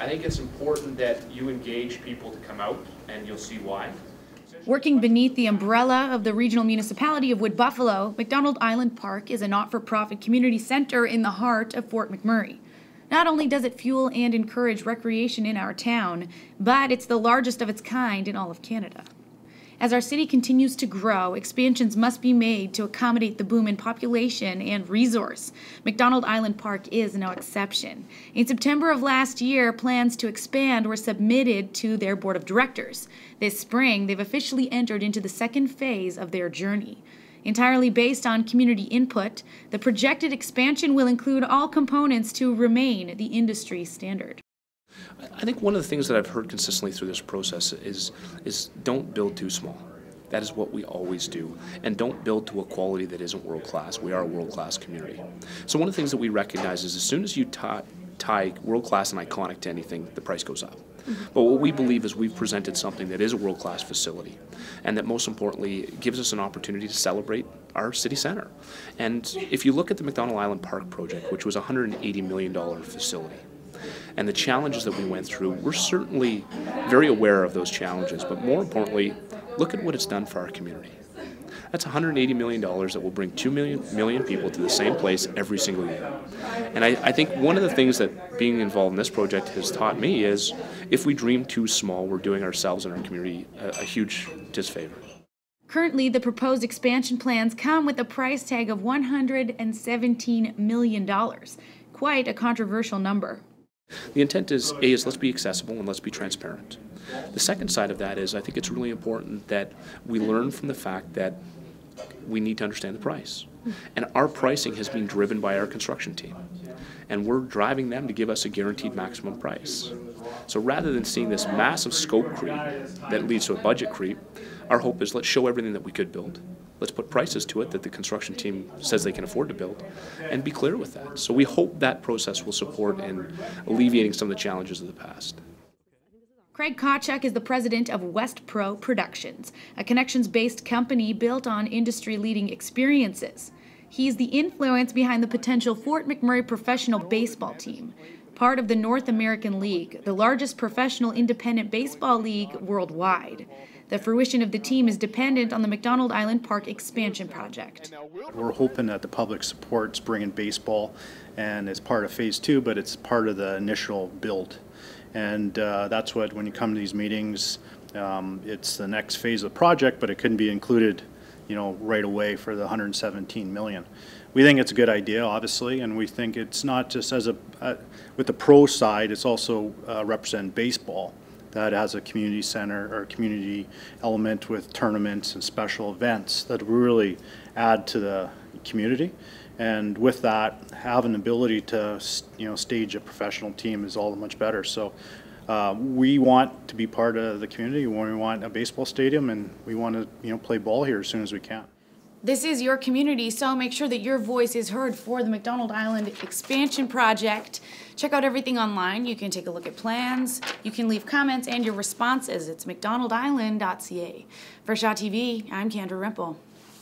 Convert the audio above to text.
I think it's important that you engage people to come out, and you'll see why. Working beneath the umbrella of the regional municipality of Wood Buffalo, MacDonald Island Park is a not-for-profit community center in the heart of Fort McMurray. Not only does it fuel and encourage recreation in our town, but it's the largest of its kind in all of Canada. As our city continues to grow, expansions must be made to accommodate the boom in population and resource. MacDonald Island Park is no exception. In September of last year, plans to expand were submitted to their board of directors. This spring, they've officially entered into the second phase of their journey. Entirely based on community input, the projected expansion will include all components to remain the industry standard. I think one of the things that I've heard consistently through this process is don't build too small. That is what we always do. And don't build to a quality that isn't world-class. We are a world-class community. So one of the things that we recognize is as soon as you tie world-class and iconic to anything, the price goes up. But what we believe is we've presented something that is a world-class facility, and that most importantly gives us an opportunity to celebrate our city center. And if you look at the MacDonald Island Park project, which was a $180 million facility, and the challenges that we went through, we're certainly very aware of those challenges, but more importantly, look at what it's done for our community. That's $180 million that will bring 2 million people to the same place every single year. And I think one of the things that being involved in this project has taught me is if we dream too small, we're doing ourselves and our community a huge disfavor. Currently, the proposed expansion plans come with a price tag of $117 million. Quite a controversial number. The intent is let's be accessible and let's be transparent. The second side of that is I think it's really important that we learn from the fact that we need to understand the price. And our pricing has been driven by our construction team. And we're driving them to give us a guaranteed maximum price. So rather than seeing this massive scope creep that leads to a budget creep, our hope is let's show everything that we could build. Let's put prices to it that the construction team says they can afford to build, and be clear with that. So we hope that process will support in alleviating some of the challenges of the past. Craig Kotchuk is the president of West Pro Productions, a connections-based company built on industry-leading experiences. He's the influence behind the potential Fort McMurray professional baseball team, part of the North American League, the largest professional independent baseball league worldwide. The fruition of the team is dependent on the MacDonald Island Park expansion project. We're hoping that the public supports bringing baseball, and it's part of phase 2, but it's part of the initial build. And that's what, when you come to these meetings, it's the next phase of the project, but it couldn't be included, right away for the $117 million. We think it's a good idea, obviously, and we think it's not just as with the pro side, it's also represent baseball. That has a community center or community element with tournaments and special events that really add to the community. And with that, having the ability to stage a professional team is all the much better. So we want to be part of the community. We want a baseball stadium, and we want to play ball here as soon as we can. This is your community, so make sure that your voice is heard for the MacDonald Island expansion project. Check out everything online. You can take a look at plans. You can leave comments and your responses. It's macdonaldisland.ca. For Shaw TV, I'm Kendra Rimple.